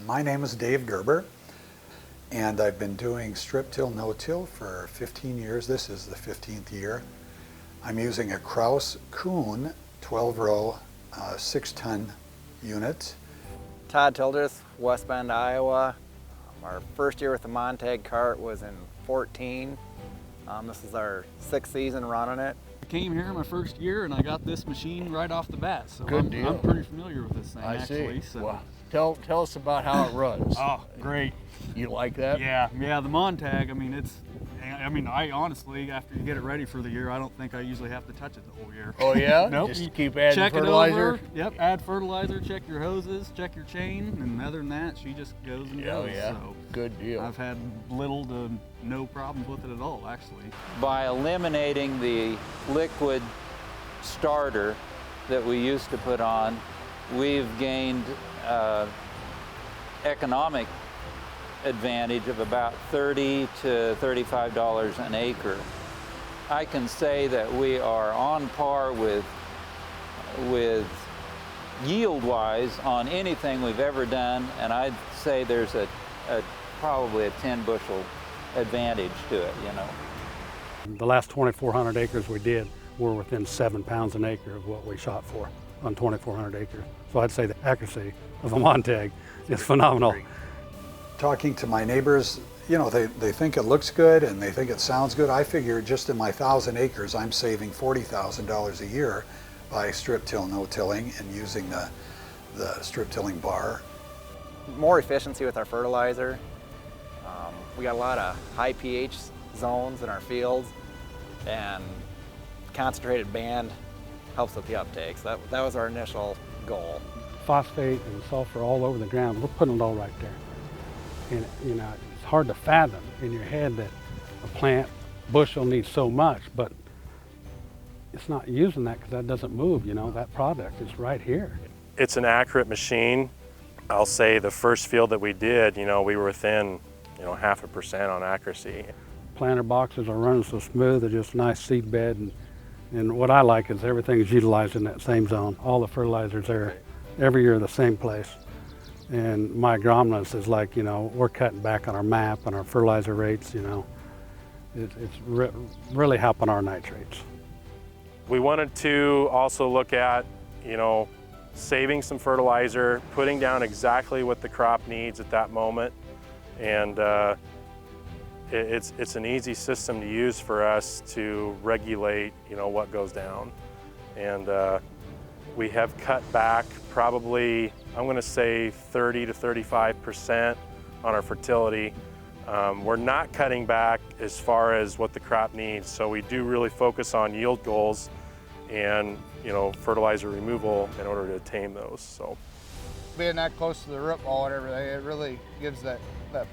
My name is Dave Gerber, and I've been doing strip-till, no-till for 15 years. This is the 15th year. I'm using a Kraus Kuhn 12-row, 6-ton unit. Todd Tildreth, West Bend, Iowa. Our first year with the Montag cart was in 14. This is our 6th season running it. I came here my first year and I got this machine right off the bat, so Good deal. I'm pretty familiar with this thing I see. So. Well, tell us about how it runs. Oh, great. You like that? Yeah, the Montag, I honestly, after you get it ready for the year, I don't think I usually have to touch it the whole year. Oh yeah? Nope. Just keep adding check fertilizer? It over. Yep, add fertilizer, check your hoses, check your chain, and other than that, she just goes and goes. Oh yeah, so good deal. I've had little to no problems with it at all, actually. By eliminating the liquid starter that we used to put on, we've gained economic advantage of about $30 to $35 an acre. I can say that we are on par with yield-wise on anything we've ever done, and I'd say there's probably a 10 bushel advantage to it, you know. The last 2,400 acres we did were within 7 pounds an acre of what we shot for on 2,400 acres. So I'd say the accuracy of a Montag is phenomenal. Talking to my neighbors, you know, they think it looks good and they think it sounds good. I figure just in my 1,000 acres, I'm saving $40,000 a year by strip-till, no-tilling and using the strip-tilling bar. More efficiency with our fertilizer. We got a lot of high pH zones in our fields, and concentrated band helps with the uptake. So that was our initial goal. Phosphate and sulfur all over the ground, we're putting it all right there. And you know, it's hard to fathom in your head that a plant bushel needs so much, but it's not using that because that doesn't move, you know, that product is right here. It's an accurate machine. I'll say the first field that we did, you know, we were within, 0.5% on accuracy. Planter boxes are running so smooth, they're just nice seed bed, and what I like is everything is utilized in that same zone. All the fertilizers there every year in the same place. And my agronomist is like, we're cutting back on our MAP and our fertilizer rates, It's really helping our nitrates. We wanted to also look at, saving some fertilizer, putting down exactly what the crop needs at that moment. And it's an easy system to use for us to regulate, what goes down. And we have cut back probably, I'm going to say 30 to 35% on our fertility. We're not cutting back as far as what the crop needs, so we do really focus on yield goals and fertilizer removal in order to attain those. So, being that close to the root ball and everything, it really gives that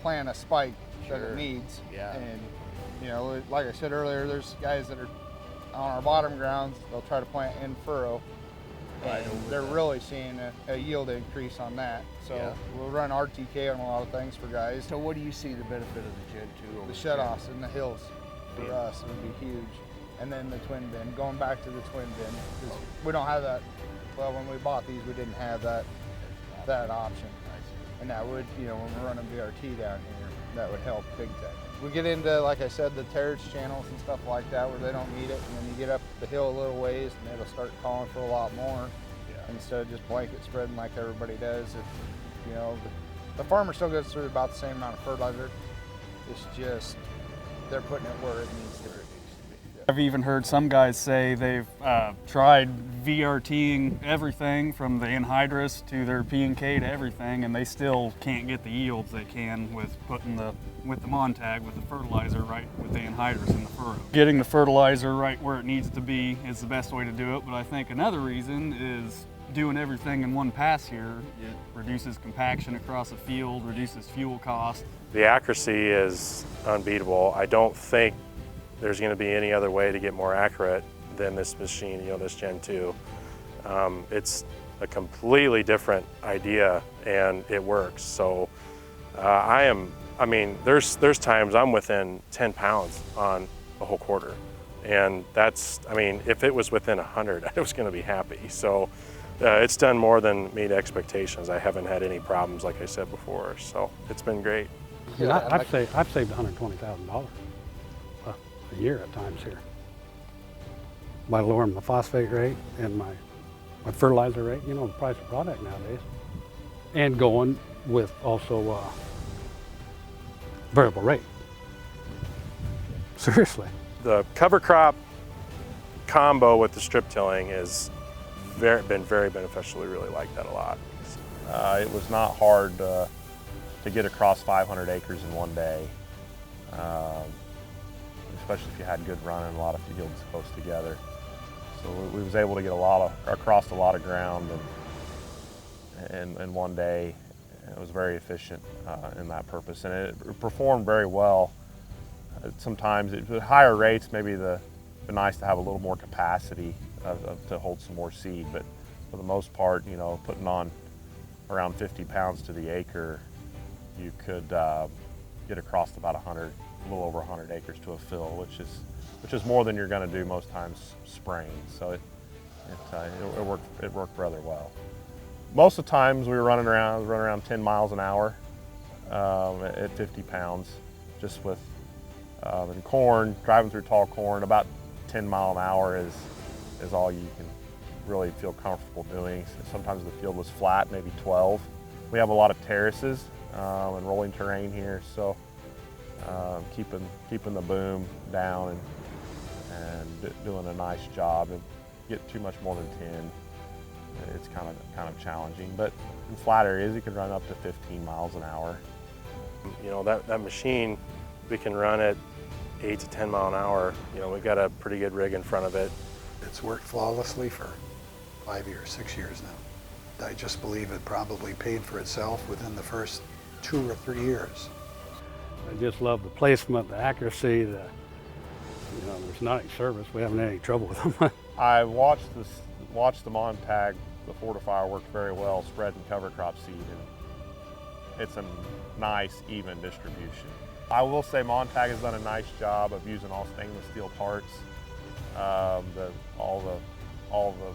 plant a spike that it needs. Yeah. And like I said earlier, there's guys that are on our bottom grounds, they'll try to plant in furrow. Right. And they're really seeing a yield increase on that. So Yeah. we'll run RTK on a lot of things for guys. So what do you see the benefit of the Gen 2 over The shut-offs in the hills for us would be huge. And then the twin bin, going back to the twin bin, because we don't have that. Well, when we bought these, we didn't have that option. And that would, when we're running BRT down here, that would help big time. We get into, like I said, the terrace channels and stuff like that where they don't need it, and then you get up the hill a little ways and it'll start calling for a lot more. Instead of just blanket spreading like everybody does. The farmer still goes through about the same amount of fertilizer. It's just they're putting it where it needs to be. I've even heard some guys say they've tried VRTing everything from the anhydrous to their P&K to everything, and they still can't get the yields they can with putting with the Montag, with the fertilizer right with the anhydrous in the furrow. Getting the fertilizer right where it needs to be is the best way to do it, but I think another reason is doing everything in one pass here. It reduces compaction across the field, reduces fuel cost. The accuracy is unbeatable. I don't think there's going to be any other way to get more accurate than this machine, this Gen 2. It's a completely different idea and it works. So there's times I'm within 10 pounds on a whole quarter. And that's, if it was within 100, I was going to be happy. So It's done more than meet expectations. I haven't had any problems, like I said before, so it's been great. Yeah, I've saved $120,000 a year at times here by lowering my phosphate rate and my fertilizer rate. You know, the price of product nowadays, and going with also variable rate. Seriously. The cover crop combo with the strip tilling has been very beneficial. We really like that a lot. It was not hard to get across 500 acres in one day, especially if you had good run and a lot of fields close together. So we was able to get across a lot of ground in one day. It was very efficient in that purpose, and it performed very well. Sometimes at higher rates, maybe it'd be nice to have a little more capacity to hold some more seed, but for the most part, you know, putting on around 50 pounds to the acre, you could get across about a little over 100 acres to a fill, which is more than you're going to do most times spraying. So it worked rather well. Most of the times we were running around 10 miles an hour at 50 pounds, just with in corn, driving through tall corn. About 10 mile an hour is all you can really feel comfortable doing. Sometimes the field was flat, maybe 12. We have a lot of terraces and rolling terrain here, so keeping the boom down and doing a nice job. And get too much more than 10, it's kind of challenging. But in flat areas, you can run up to 15 miles an hour. You know, that machine, we can run at 8 to 10 mile an hour. You know, we've got a pretty good rig in front of it. It's worked flawlessly for 5 years, 6 years now. I just believe it probably paid for itself within the first 2 or 3 years. I just love the placement, the accuracy, there's not any service. We haven't had any trouble with them. I watched the Montag, the fortifier worked very well, spreading cover crop seed, and it's a nice, even distribution. I will say Montag has done a nice job of using all stainless steel parts. All the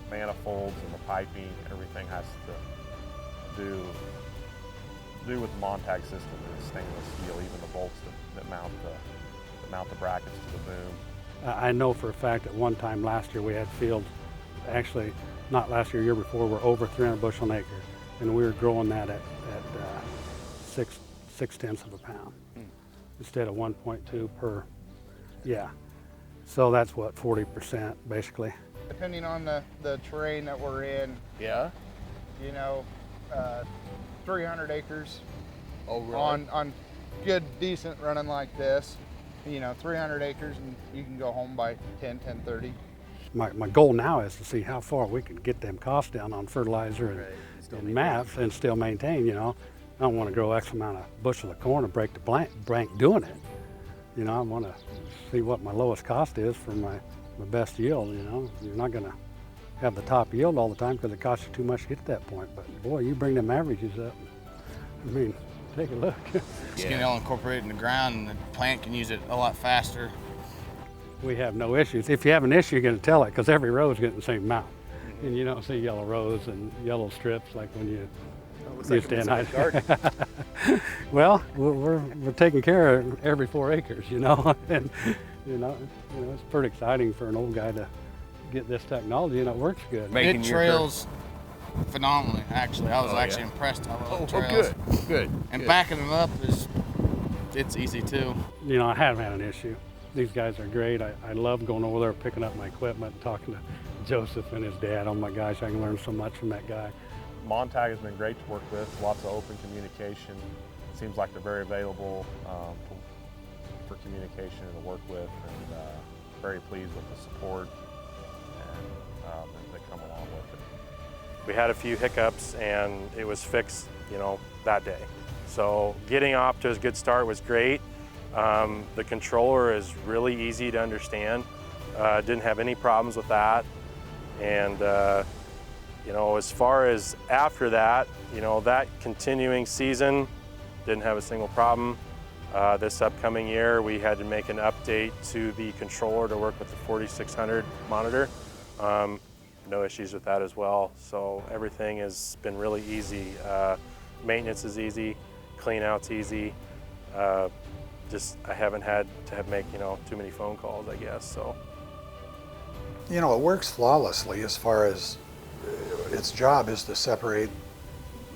manifolds and the piping, everything has to do with the Montag system is stainless steel, even the bolts that mount the brackets to the boom. I know for a fact that one time last year we had fields, actually not last year before, were over 300 bushel an acre, and we were growing that at 6/10 of a pound instead of 1.2 per. Yeah, so that's what, 40% basically. Depending on the terrain that we're in, Yeah? you know, 300 acres Oh, really? on good, decent running like this, you know, 300 acres and you can go home by 10:30. My goal now is to see how far we can get them costs down on fertilizer and MAPs and still maintain, you know. I don't want to grow X amount of bushel of corn and break the bank doing it. You know, I want to see what my lowest cost is for my best yield, you know. You're not going to have the top yield all the time because it costs you too much to get to that point. But boy, you bring them averages up. I mean, take a look. It's getting all incorporated in the ground and the plant can use it a lot faster. We have no issues. If you have an issue, you're going to tell it because every row is getting the same amount. And you don't see yellow rows and yellow strips like when you used to in Well, we're taking care of every 4 acres, you know, and you know, it's pretty exciting for an old guy to get this technology, and it works good. It trails phenomenally, actually. I was actually impressed how well it trails. Good. And backing them up it's easy too. You know, I haven't had an issue. These guys are great. I love going over there, picking up my equipment, and talking to Joseph and his dad. Oh my gosh, I can learn so much from that guy. Montag has been great to work with, lots of open communication. Seems like they're very available for communication and to work with, and very pleased with the support and that come along with it. We had a few hiccups and it was fixed, you know, that day. So getting off to a good start was great. The controller is really easy to understand. Didn't have any problems with that. And you know, as far as after that, you know, that continuing season, didn't have a single problem. This upcoming year, we had to make an update to the controller to work with the 4600 monitor. no issues with that as well. So everything has been really easy. Maintenance is easy, clean out's easy. Just I haven't had to make too many phone calls, I guess. So You know, it works flawlessly as far as its job is to separate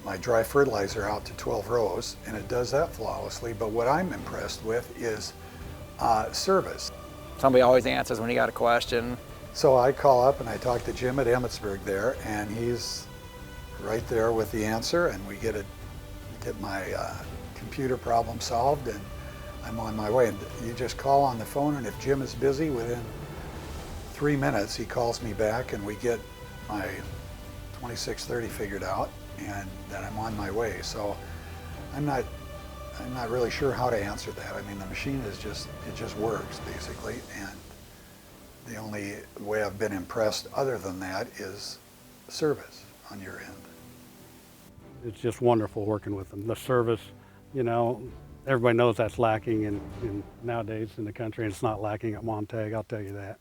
my dry fertilizer out to 12 rows, and it does that flawlessly. But what I'm impressed with is service. Somebody always answers when you got a question. So I call up and I talk to Jim at Emmetsburg there, and he's right there with the answer, and we get my computer problem solved, and I'm on my way. And you just call on the phone, and if Jim is busy, within 3 minutes he calls me back, and we get my 2630 figured out, and then I'm on my way. So I'm not really sure how to answer that. I mean, the machine is just works basically, and the only way I've been impressed other than that is service on your end. It's just wonderful working with them. The service, everybody knows that's lacking in nowadays in the country, and it's not lacking at Montag, I'll tell you that.